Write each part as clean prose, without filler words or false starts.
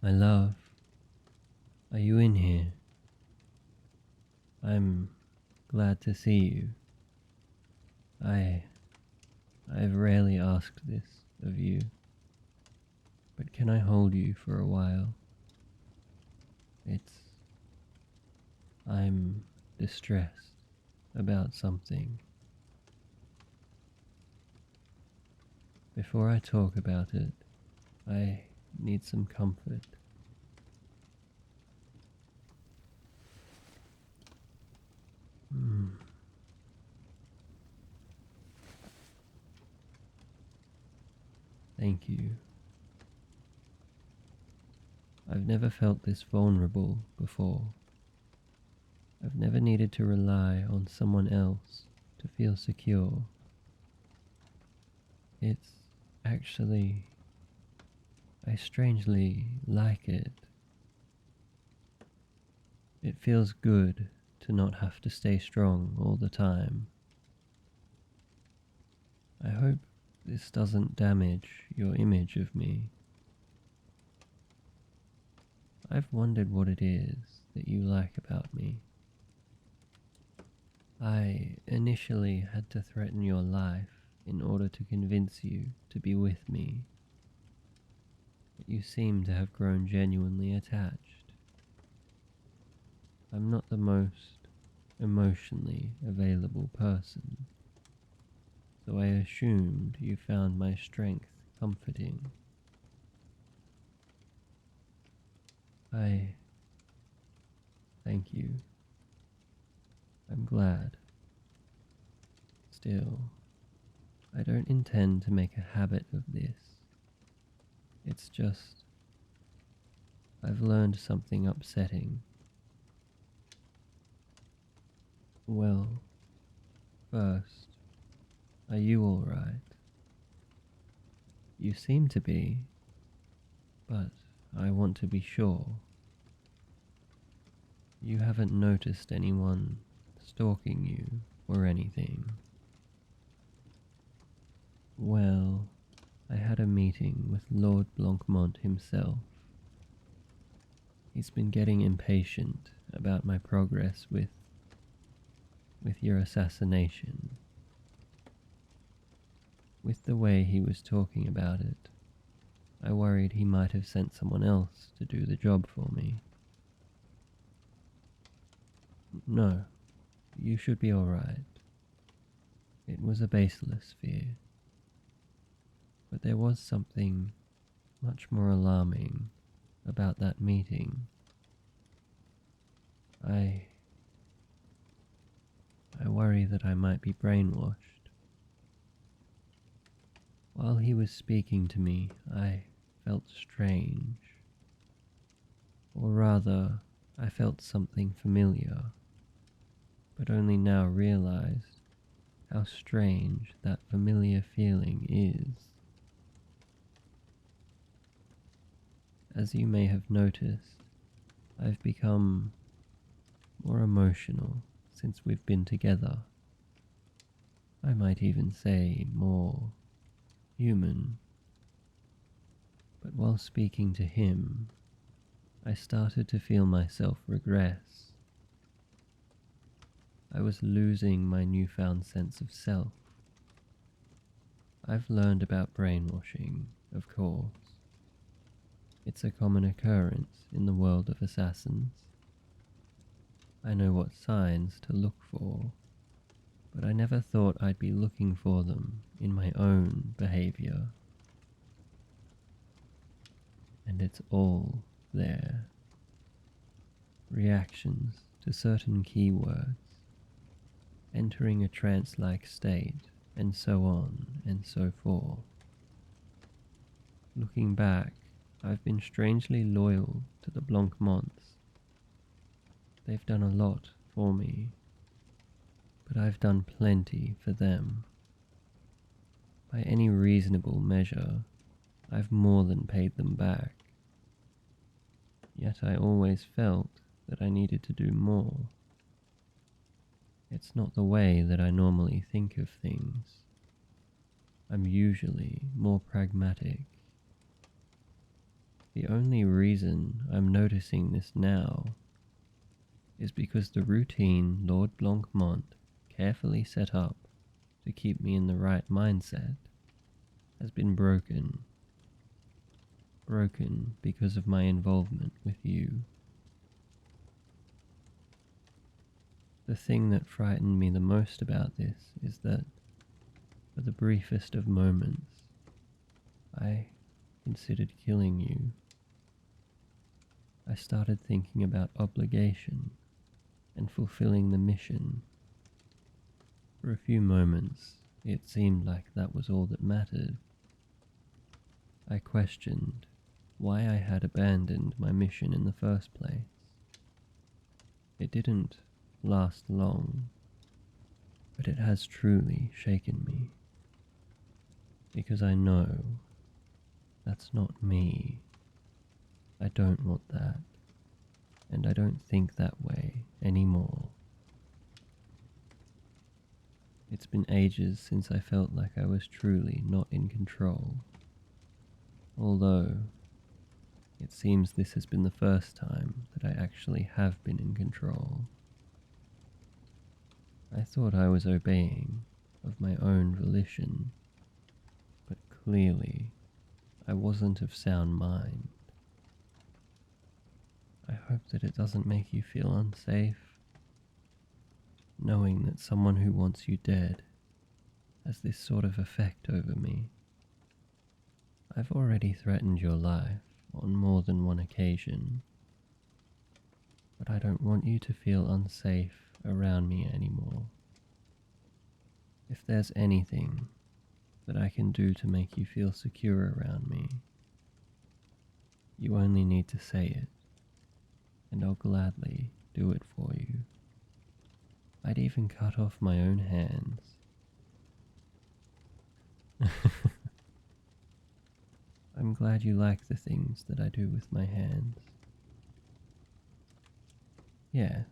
My love, are you in here? I'm glad to see you. I've rarely asked this of you, but can I hold you for a while? I'm distressed about something. Before I talk about it, I need some comfort. Thank you. I've never felt this vulnerable before. I've never needed to rely on someone else to feel secure. It's actually, I strangely like it. It feels good to not have to stay strong all the time. I hope this doesn't damage your image of me. I've wondered what it is that you like about me. I initially had to threaten your life in order to convince you to be with me, but you seem to have grown genuinely attached. I'm not the most emotionally available person, so I assumed you found my strength comforting. I thank you. I'm glad. Still, I don't intend to make a habit of this. It's just, I've learned something upsetting. Well, first, are you alright? You seem to be, but I want to be sure. You haven't noticed anyone stalking you or anything? Well, I had a meeting with Lord Blancmont himself. He's been getting impatient about my progress with your assassination. With the way he was talking about it, I worried he might have sent someone else to do the job for me. No, you should be alright. It was a baseless fear. But there was something much more alarming about that meeting. I worry that I might be brainwashed. While he was speaking to me, I felt strange. Or rather, I felt something familiar, but only now realized how strange that familiar feeling is. As you may have noticed, I've become more emotional since we've been together. I might even say more human. But while speaking to him, I started to feel myself regress. I was losing my newfound sense of self. I've learned about brainwashing, of course. It's a common occurrence in the world of assassins. I know what signs to look for, but I never thought I'd be looking for them in my own behavior. And it's all there. Reactions to certain keywords, entering a trance-like state, and so on and so forth. Looking back, I've been strangely loyal to the Blancmonts. They've done a lot for me, but I've done plenty for them. By any reasonable measure, I've more than paid them back. Yet I always felt that I needed to do more. It's not the way that I normally think of things. I'm usually more pragmatic. The only reason I'm noticing this now is because the routine Lord Blancmont carefully set up to keep me in the right mindset has been broken. Broken because of my involvement with you. The thing that frightened me the most about this is that, for the briefest of moments, I considered killing you. I started thinking about obligation and fulfilling the mission. For a few moments, it seemed like that was all that mattered. I questioned why I had abandoned my mission in the first place. It didn't last long, but it has truly shaken me. Because I know that's not me. I don't want that, and I don't think that way anymore. It's been ages since I felt like I was truly not in control. Although, it seems this has been the first time that I actually have been in control. I thought I was obeying of my own volition, but clearly I wasn't of sound mind. I hope that it doesn't make you feel unsafe, knowing that someone who wants you dead has this sort of effect over me. I've already threatened your life on more than one occasion, but I don't want you to feel unsafe around me anymore. If there's anything that I can do to make you feel secure around me, you only need to say it, and I'll gladly do it for you. I'd even cut off my own hands. I'm glad you like the things that I do with my hands. Yes,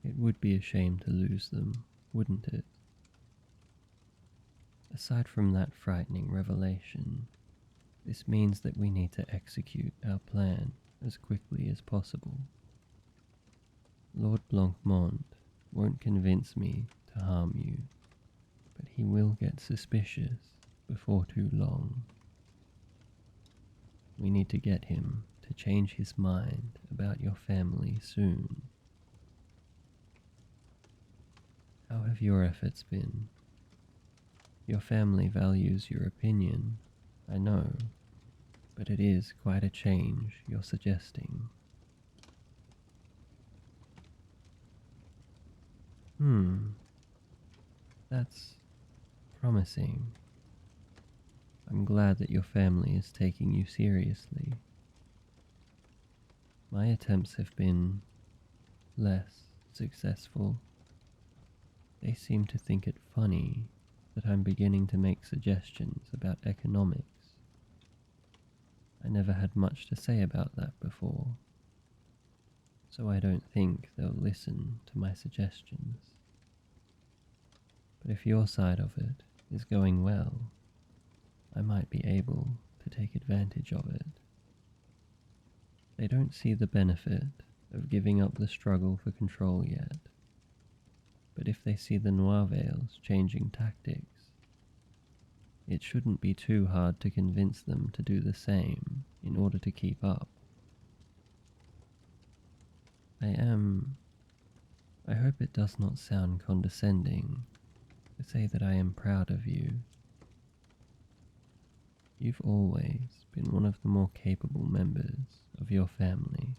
it would be a shame to lose them, wouldn't it? Aside from that frightening revelation, this means that we need to execute our plan as quickly as possible. Lord Blancmont won't convince me to harm you, but he will get suspicious before too long. We need to get him to change his mind about your family soon. How have your efforts been? Your family values your opinion, I know, but it is quite a change you're suggesting. That's promising. I'm glad that your family is taking you seriously. My attempts have been less successful. They seem to think it funny that I'm beginning to make suggestions about economics. I never had much to say about that before, so I don't think they'll listen to my suggestions. But if your side of it is going well, I might be able to take advantage of it. They don't see the benefit of giving up the struggle for control yet, but if they see the Noirvales changing tactics, it shouldn't be too hard to convince them to do the same in order to keep up. I hope it does not sound condescending to say that I am proud of you. You've always been one of the more capable members of your family,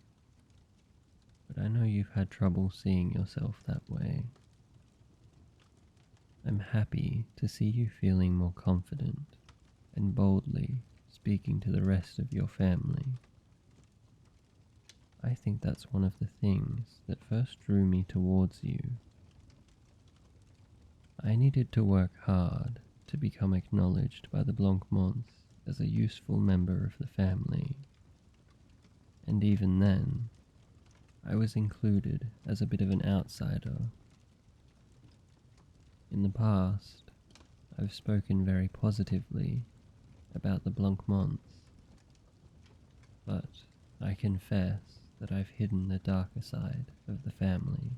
but I know you've had trouble seeing yourself that way. I'm happy to see you feeling more confident and boldly speaking to the rest of your family. I think that's one of the things that first drew me towards you. I needed to work hard to become acknowledged by the Blancmonts as a useful member of the family, and even then, I was included as a bit of an outsider. In the past, I've spoken very positively about the Blancmonts. but I confess that I've hidden the darker side of the family.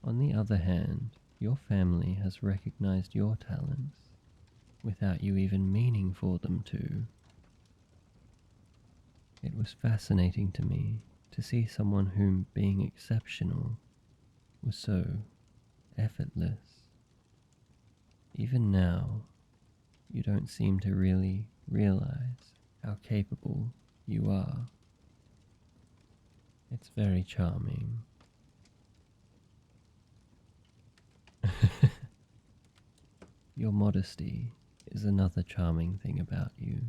On the other hand, your family has recognized your talents without you even meaning for them to. It was fascinating to me to see someone whom being exceptional was so effortless. Even now, you don't seem to really realize how capable you are. It's very charming. Your modesty is another charming thing about you.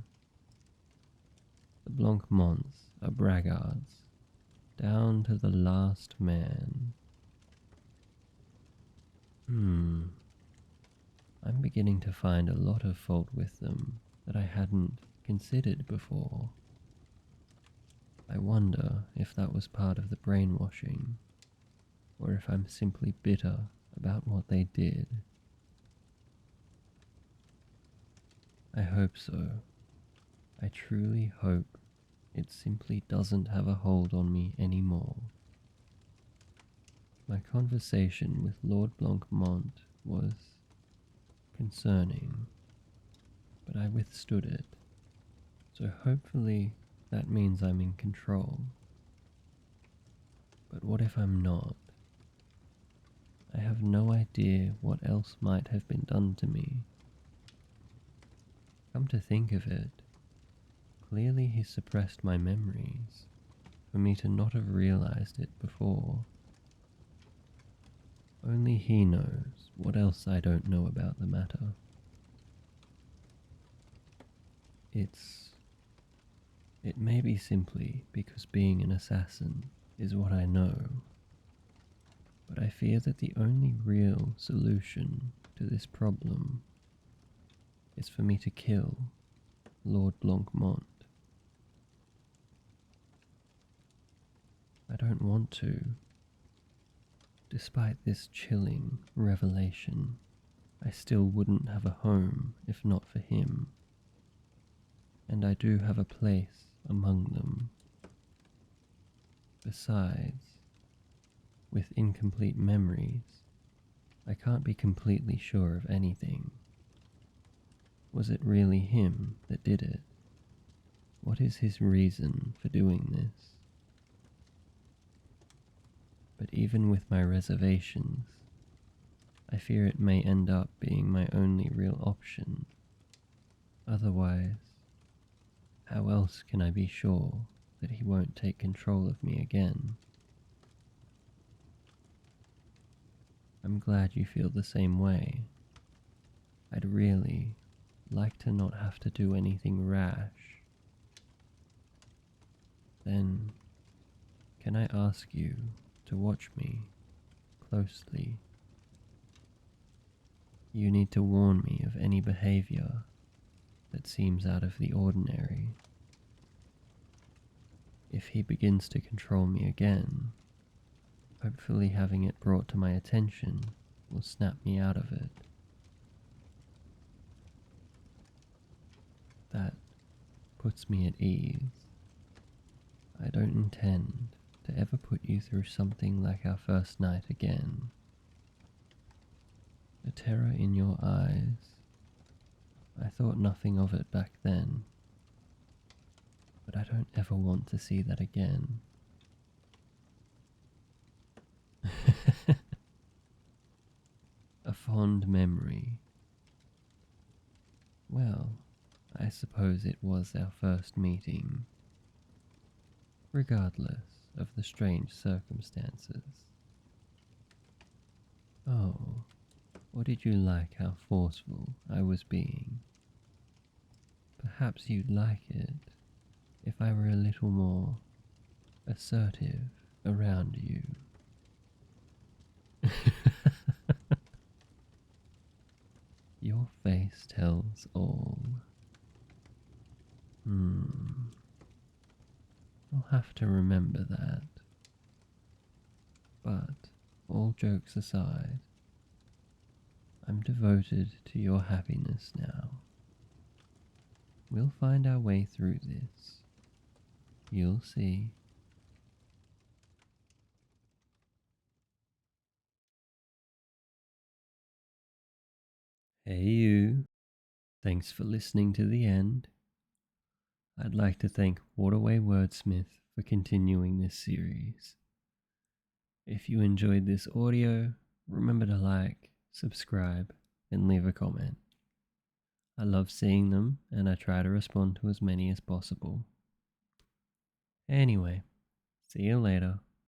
The Blancmonts are braggarts, down to the last man. I'm beginning to find a lot of fault with them that I hadn't considered before. I wonder if that was part of the brainwashing, or if I'm simply bitter about what they did. I hope so. I truly hope it simply doesn't have a hold on me anymore. My conversation with Lord Blancmont was concerning, but I withstood it, so hopefully that means I'm in control. But what if I'm not? I have no idea what else might have been done to me. Come to think of it, clearly he suppressed my memories for me to not have realized it before. Only he knows what else I don't know about the matter. It may be simply because being an assassin is what I know, but I fear that the only real solution to this problem is for me to kill Lord Blancmont. I don't want to. Despite this chilling revelation, I still wouldn't have a home if not for him. And I do have a place among them. Besides, with incomplete memories, I can't be completely sure of anything. Was it really him that did it? What is his reason for doing this? But even with my reservations, I fear it may end up being my only real option. Otherwise, how else can I be sure that he won't take control of me again? I'm glad you feel the same way. I'd really like to not have to do anything rash. Then, can I ask you to watch me closely? You need to warn me of any behavior that seems out of the ordinary. If he begins to control me again, hopefully having it brought to my attention will snap me out of it. That puts me at ease. I don't intend to ever put you through something like our first night again. The terror in your eyes, I thought nothing of it back then, but I don't ever want to see that again. A fond memory. Well, I suppose it was our first meeting, regardless of the strange circumstances. Oh, or did you like how forceful I was being? Perhaps you'd like it if I were a little more assertive around you. Your face tells all. I'll have to remember that. But, all jokes aside, I'm devoted to your happiness now. We'll find our way through this. You'll see. Hey you, thanks for listening to the end. I'd like to thank Waterway Wordsmith for continuing this series. If you enjoyed this audio, remember to like, subscribe, and leave a comment. I love seeing them and I try to respond to as many as possible. Anyway, see you later.